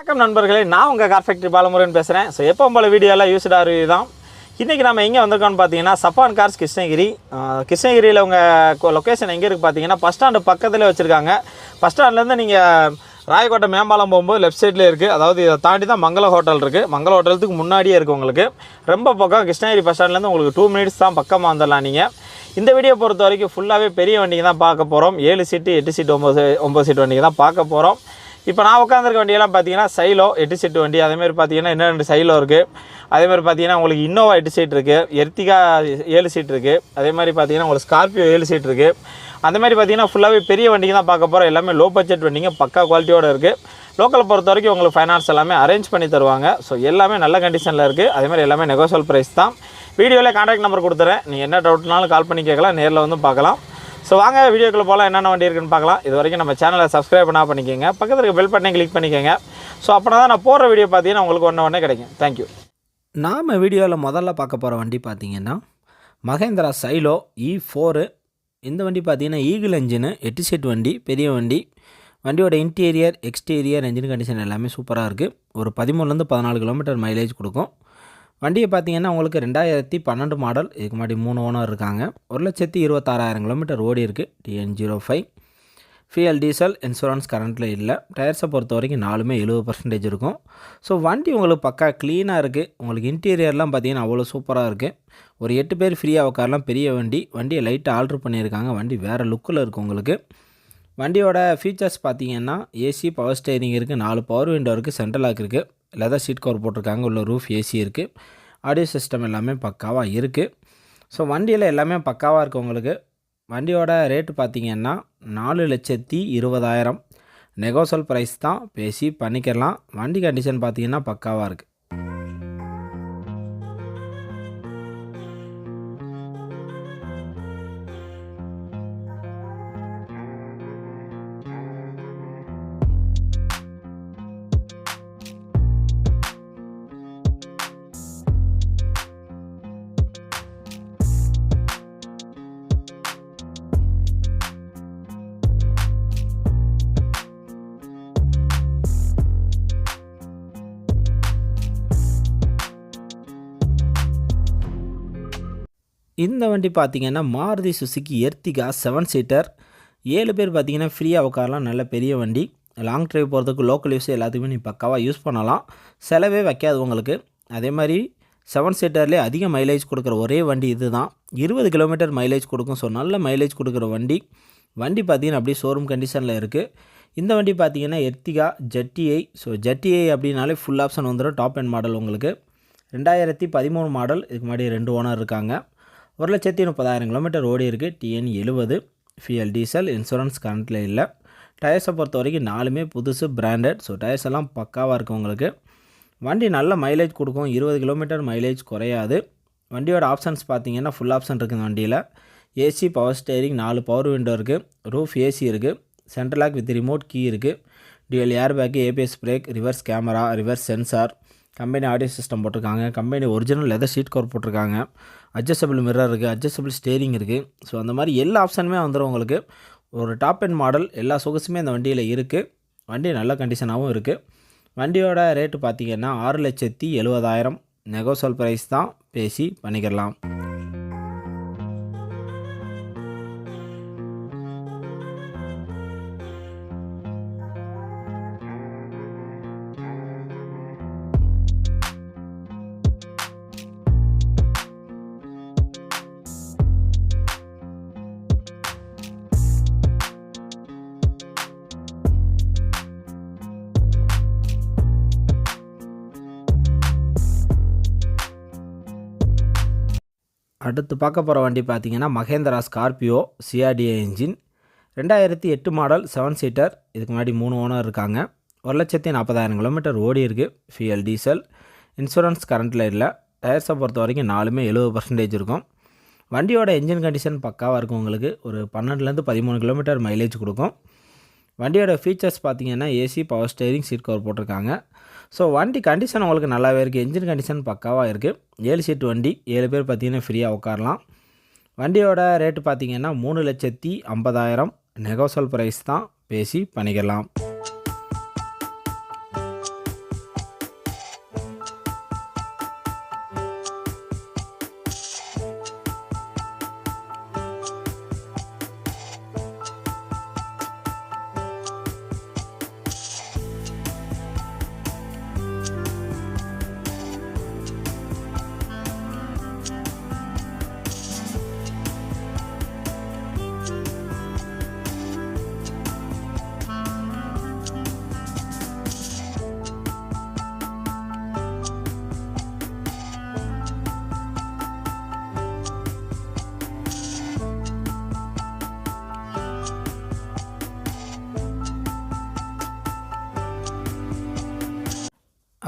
வணக்கம் நண்பர்களே, நான் உங்கள் கார்ஃபேக்டரி பாலமுருகன் பேசுகிறேன். ஸோ எப்போ போல வீடியோவில் யூஸ்டாக ரிவ்யூ தான். இன்றைக்கி நம்ம எங்கே வந்திருக்கோம்னு பார்த்தீங்கன்னா சப்பான் கார்ஸ் கிருஷ்ணகிரி. கிருஷ்ணகிரியில் உங்கள் லொக்கேஷன் எங்கே இருக்குது பார்த்தீங்கன்னா பஸ் ஸ்டாண்டு பக்கத்தில் வச்சுருக்காங்க. பஸ் ஸ்டாண்ட்லேருந்து நீங்கள் ராயக்கோட்டை மேம்பாலம் போகும்போது லெஃப்ட் சைட்லேயே இருக்குது. அதாவது இதை தாண்டி தான் மங்கள ஹோட்டல் இருக்குது. மங்கள ஹோட்டலுக்கு முன்னாடியே இருக்குது. உங்களுக்கு ரொம்ப பக்கம் கிருஷ்ணகிரி பஸ் ஸ்டாண்ட்லேருந்து உங்களுக்கு 2 மினிட்ஸ் தான் பக்கமாக வந்துடலாம். நீங்கள் இந்த வீடியோ பொறுத்த வரைக்கும் ஃபுல்லாகவே பெரிய வண்டிக்கு தான் பார்க்க போகிறோம். 7 சீட்டு 8 சீட்டு 9 சீட்டு வண்டிக்கு தான் பார்க்க போகிறோம். இப்போ நான் உட்காந்துருக்க வண்டியெல்லாம் பார்த்தீங்கன்னா சைலோ 8 சீட்டு வண்டி. அதேமாதிரி பார்த்தீங்கன்னா இன்னும் 2 சைலோ இருக்குது. அதேமாதிரி பார்த்தீங்கன்னா உங்களுக்கு இன்னோவா 8 சீட் இருக்குது. எர்த்திகா 7 சீட் இருக்குது. அதே மாதிரி பார்த்தீங்கன்னா உங்களுக்கு ஸ்கார்பியோ 7 சீட் இருக்குது. அந்த மாதிரி பார்த்தீங்கன்னா ஃபுல்லாகவே பெரிய வண்டிக்கு தான் பார்க்க போகிறோம். எல்லாமே லோ பட்ஜெட் வண்டிங்க, பக்கா குவாலிட்டியோடு இருக்குது. லோக்கலை பொறுத்த வரைக்கும் உங்களுக்கு ஃபைனான்ஸ் எல்லாமே அரேஞ்ச் பண்ணி தருவாங்க. ஸோ எல்லாமே நல்ல கண்டிஷனில் இருக்குது. அதேமாதிரி எல்லாமே நெகோஷியல் ப்ரைஸ் தான். வீடியோவில் கான்டாக்ட் நம்பர் கொடுத்துறேன். நீங்கள் என்ன டவுட்னாலும் கால் பண்ணி கேட்கலாம், நேரில் வந்து பார்க்கலாம். ஸோ வாங்க வீடியோக்குள்ளே போகலாம். என்னென்ன வண்டி இருக்குன்னு பார்க்கலாம். இது வரைக்கும் நம்ம சேனலை சப்ஸ்கிரைப் பண்ணால் பண்ணிக்கோங்க. பக்கத்தில் இருக்க பெல் பட்டனை கிளிக் பண்ணிக்கோங்க. ஸோ அப்படின்னா தான் நான் போடுற வீடியோ பார்த்தீங்கன்னா உங்களுக்கு ஒன்று கிடைக்கும். தேங்க்யூ. நாம் வீடியோவில் முதல்ல பார்க்க போகிற வண்டி பார்த்திங்கன்னா மகேந்திரா சைலோ E4. இந்த வண்டி பார்த்திங்கன்னா ஈகிள் என்ஜினு, 8 சீட் வண்டி, பெரிய வண்டி. வண்டியோட இன்டீரியர் எக்ஸ்டீரியர் என்ஜின் கண்டிஷன் எல்லாமே சூப்பராக இருக்குது. ஒரு 13 14 கிலோமீட்டர் மைலேஜ் கொடுக்கும். வண்டியை பார்த்திங்கன்னா உங்களுக்கு 2012 மாடல். இதுக்கு முன்னாடி 3 ஓனர் இருக்காங்க. 1,26,000 கிலோமீட்டர் ஓடி இருக்குது. TN05 ஃபியல் diesel. இன்சூரன்ஸ் கரண்ட்டில் இல்லை. டயர்ஸை பொறுத்த வரைக்கும் 4மே 70% இருக்கும். ஸோ வண்டி உங்களுக்கு பக்கா க்ளீனாக இருக்குது. உங்களுக்கு இன்டீரியர்லாம் பார்த்திங்கன்னா அவ்வளோ சூப்பராக இருக்குது. ஒரு 8 பேர் ஃப்ரீயாக உட்காரலாம். பெரிய வண்டி. வண்டியை லைட்டாக ஆல்ட்ரு பண்ணியிருக்காங்க. வண்டி வேறு லுக்கில் இருக்குது உங்களுக்கு. வண்டியோட ஃபீச்சர்ஸ் பார்த்திங்கன்னா ஏசி, பவர் ஸ்டேரிங் இருக்குது, 4 பவர் விண்டோ இருக்குது, சென்ட்ரல் லாக் இருக்குது, லெதர் சீட் கவர் போட்டிருக்காங்க, உள்ள ரூஃப் ஏசி இருக்குது, ஆடியோ சிஸ்டம் எல்லாமே பக்காவாக இருக்குது. ஸோ வண்டியில் எல்லாமே பக்காவாக இருக்குது உங்களுக்கு. வண்டியோட ரேட்டு பார்த்திங்கன்னா 4,20,000 நெகோஷியல் ப்ரைஸ் தான், பேசி பண்ணிக்கலாம். வண்டி கண்டிஷன் பார்த்திங்கன்னா பக்காவாக இருக்குது. இந்த வண்டி பார்த்திங்கன்னா மாருதி சுசுகி எர்த்திகா 7 சீட்டர். 7 பேர் பார்த்திங்கன்னா ஃப்ரீயாக உட்காரலாம். நல்ல பெரிய வண்டி. லாங் ட்ரைவ் போகிறதுக்கு, லோக்கல் யூஸ் எல்லாத்துக்குமே நீ பக்காவாக யூஸ் பண்ணலாம். செலவே வைக்காது உங்களுக்கு. அதே மாதிரி 7 சீட்டர்லேயே அதிக மைலேஜ் கொடுக்குற ஒரே வண்டி இது தான். 20 கிலோமீட்டர் மைலேஜ் கொடுக்கும். ஸோ நல்ல மைலேஜ் கொடுக்குற வண்டி. வண்டி பார்த்திங்கன்னா அப்படியே ஷோரூம் கண்டிஷனில் இருக்குது. இந்த வண்டி பார்த்திங்கன்னா எர்த்திகா ZTI. ஸோ ZTI அப்படின்னாலே ஃபுல் ஆப்ஷன் வந்துடும். டாப் எண்ட் மாடல் உங்களுக்கு. 2013 மாடல். இதுக்கு முன்னாடி 2 ஓனர் இருக்காங்க. 1,30,000 கிலோமீட்டர் ஓடி இருக்குது. TN70 ஃபியல் diesel. இன்சூரன்ஸ் கரண்ட்டில் இல்லை. டயர்ஸை பொறுத்த வரைக்கும் 4மே புதுசு, பிராண்டட். ஸோ டயர்ஸ் எல்லாம் பக்காவாக இருக்குது உங்களுக்கு. வண்டி நல்ல மைலேஜ் கொடுக்கும். 20 கிலோமீட்டர் மைலேஜ் குறையாது. வண்டியோட ஆப்ஷன்ஸ் பார்த்திங்கன்னா ஃபுல் ஆப்ஷன் இருக்குது வண்டியில். AC, power steering, 4 power window இருக்குது, ரூஃப் ஏசி இருக்குது, central lock with remote key இருக்குது, dual air bag, ABS brake, reverse camera, reverse sensor, company audio system போட்டிருக்காங்க, company original leather seat cover போட்டிருக்காங்க, adjustable mirror இருக்குது, adjustable steering இருக்குது. So அந்த மாதிரி எல்லா ஆப்ஷனுமே வந்துடும் உங்களுக்கு. ஒரு டாப் எண்ட் மாடல். எல்லா சொகுசுமே அந்த வண்டியில் இருக்குது. வண்டி நல்ல கண்டிஷனாகவும் இருக்குது. வண்டியோட ரேட்டு பார்த்திங்கன்னா 6,70,000 நெகோஷியல் ப்ரைஸ் தான், பேசி பண்ணிக்கலாம். அடுத்து பார்க்க போகிற வண்டி பார்த்திங்கன்னா Mahindra Scorpio CRDI engine. 2008 model, 7 seater. இதுக்கு முன்னாடி 3 ஓனர் இருக்காங்க. 1,40,000 கிலோமீட்டர் ஓடி இருக்குது. ஃபியல் டீசல். இன்சூரன்ஸ் கரண்ட்டில் இல்லை. டயர்ஸை பொறுத்த வரைக்கும் 4மே 70% இருக்கும். வண்டியோட என்ஜின் கண்டிஷன் பக்காவாக இருக்கும் உங்களுக்கு. ஒரு 12 13 கிலோமீட்டர் மைலேஜ் கொடுக்கும். வண்டியோட ஃபீச்சர்ஸ் பார்த்திங்கன்னா AC, power steering, seat cover போட்டிருக்காங்க. ஸோ வண்டி கண்டிஷன் உங்களுக்கு நல்லாவே இருக்குது. என்ஜின் கண்டிஷன் பக்காவாக இருக்குது. 7 சீட் வண்டி. 7 பேர் பார்த்திங்கன்னா ஃப்ரீயாக உட்காரலாம். வண்டியோட ரேட்டு பார்த்திங்கன்னா 3,50,000 நெகோஷியல் ப்ரைஸ் தான், பேசி பண்ணிக்கலாம்.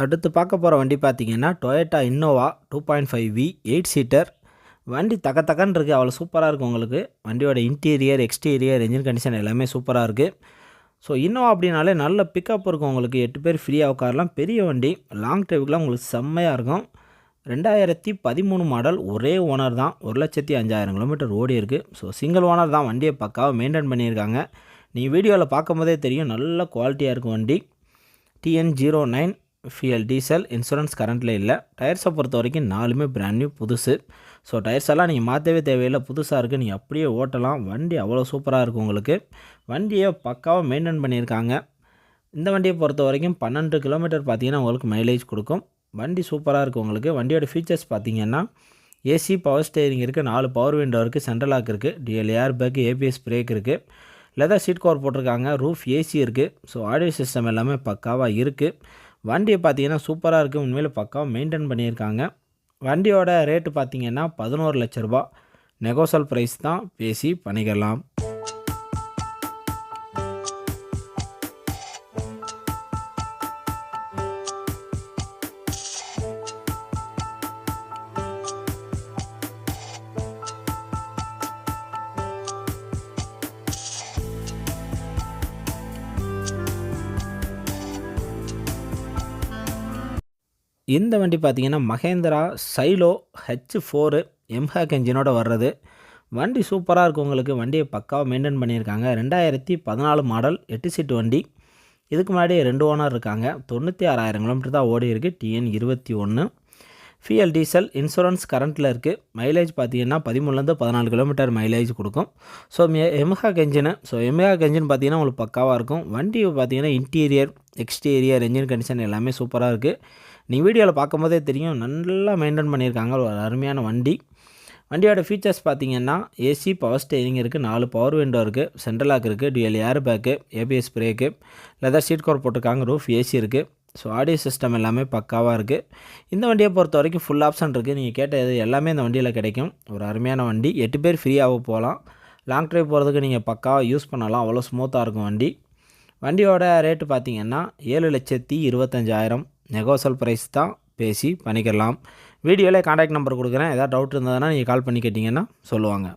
அடுத்து பார்க்க போகிற வண்டி பார்த்தீங்கன்னா டொயோட்டா இன்னோவா 2.5V 8 சீட்டர். வண்டி தக்கன்னு இருக்குது, அவ்வளோ சூப்பராக இருக்குது உங்களுக்கு. வண்டியோட இன்டீரியர் எக்ஸ்டீரியர் என்ஜின் கண்டிஷன் எல்லாமே சூப்பராக இருக்குது. ஸோ இன்னோவா அப்படின்னாலே நல்ல பிக்கப் இருக்கும் உங்களுக்கு. 8 பேர் ஃப்ரீயாக உட்காரலாம். பெரிய வண்டி, லாங் டிரைவுக்குலாம் உங்களுக்கு செம்மையாக இருக்கும். 2013 மாடல், ஒரே ஓனர் தான். 1,05,000 கிலோமீட்டர் ஓடி இருக்குது. ஸோ சிங்கிள் ஓனர் தான். வண்டியை பக்காவாக மெயின்டைன் பண்ணியிருக்காங்க. நீங்கள் வீடியோவில் பார்க்கும்போதே தெரியும், நல்ல குவாலிட்டியாக இருக்கும் வண்டி. TN09 ஃபியல் டீசல், இன்சூரன்ஸ் கரண்ட்டில் இல்லை. டயர்ஸை பொறுத்த வரைக்கும் 4மே பிராண்ட் நியூ புதுசு. ஸோ டயர்ஸ் எல்லாம் நீங்கள் மாற்றவே தேவையில்லை, புதுசாக இருக்குது. நீங்கள் அப்படியே ஓட்டலாம். வண்டி அவ்வளோ சூப்பராக இருக்கும் உங்களுக்கு. வண்டியை பக்காவாக மெயின்டைன் பண்ணியிருக்காங்க. இந்த வண்டியை பொறுத்த வரைக்கும் 12 கிலோமீட்டர் பார்த்தீங்கன்னா உங்களுக்கு மைலேஜ் கொடுக்கும். வண்டி சூப்பராக இருக்குது உங்களுக்கு. வண்டியோட ஃபீச்சர்ஸ் பார்த்தீங்கன்னா ஏசி, பவர் ஸ்டேரிங் இருக்குது, 4 பவர் விண்டோ இருக்குது, சென்ட்ரல் லாக் இருக்குது, dual air bag, ABS brake இருக்குது, லெதர் சீட் கவர் போட்டிருக்காங்க, ரூஃப் ஏசி இருக்குது. ஸோ ஆடியோ சிஸ்டம் எல்லாமே பக்காவாக இருக்குது. வண்டியை பார்த்தீங்கன்னா சூப்பராக இருக்குது. உண்மையில் பக்காவாக மெயின்டைன் பண்ணியிருக்காங்க. வண்டியோட ரேட்டு பார்த்தீங்கன்னா 11 லட்ச ரூபா. நெகோசல் ப்ரைஸ் தான், பேசி பண்ணிக்கலாம். இந்த வண்டி பார்த்தீங்கன்னா மகேந்திரா சைலோ H4 எம்ஹாக் என்ஜினோட வர்றது. வண்டி சூப்பராக இருக்கும் உங்களுக்கு. வண்டியை பக்காவாக மெயின்டைன் பண்ணியிருக்காங்க. 2014 மாடல், 8 சீட்டு வண்டி. இதுக்கு முன்னாடி 2 ஓனர் இருக்காங்க. 96,000 கிலோமீட்டர் தான் ஓடி இருக்குது. TN21 ஃபியல் டீசல், இன்சூரன்ஸ் கரண்ட்டில் இருக்குது. மைலேஜ் பார்த்தீங்கன்னா 13 14 கிலோமீட்டர் மைலேஜ் கொடுக்கும். So mHawk engine. So mHawk engine பார்த்தீங்கன்னா உங்களுக்கு பக்காவாக இருக்கும். வண்டி பார்த்தீங்கன்னா இன்டீரியர் எக்ஸ்டீரியர் என்ஜின் கண்டிஷன் எல்லாமே சூப்பராக இருக்குது. நீங்கள் வீடியோவில் பார்க்கும்போதே தெரியும், நல்லா மெயின்டைன் பண்ணியிருக்காங்க. ஒரு அருமையான வண்டி. வண்டியோட ஃபீச்சர்ஸ் பார்த்தீங்கன்னா ஏசி, பவர் ஸ்டேரிங் இருக்குது, 4 பவர் விண்டோ இருக்குது, சென்ட்ரல் லாக் இருக்குது, dual air bag, ABS brake, leather seat cover போட்டிருக்காங்க, ரூஃப் ஏசி இருக்குது. ஸோ ஆடியோ சிஸ்டம் எல்லாமே பக்காவாக இருக்குது. இந்த வண்டியை பொறுத்த வரைக்கும் ஃபுல் ஆப்ஷன் இருக்குது. நீங்கள் கேட்டது எல்லாமே இந்த வண்டியில் கிடைக்கும். ஒரு அருமையான வண்டி. 8 பேர் ஃப்ரீயாக போகலாம். லாங் ட்ரைவ் போகிறதுக்கு நீங்கள் பக்காவாக யூஸ் பண்ணலாம். அவ்வளோ ஸ்மூத்தாக இருக்கும் வண்டி. வண்டியோட ரேட்டு பார்த்தீங்கன்னா 7,25,000. நெகோசல் ப்ரைஸ் தான், பேசி பண்ணிக்கலாம். வீடியோவில் கான்டாக்ட் நம்பர் கொடுக்குறேன். ஏதாவது டவுட் இருந்ததுன்னா நீங்கள் கால் பண்ணி கேட்டிங்கன்னா சொல்லுவாங்க.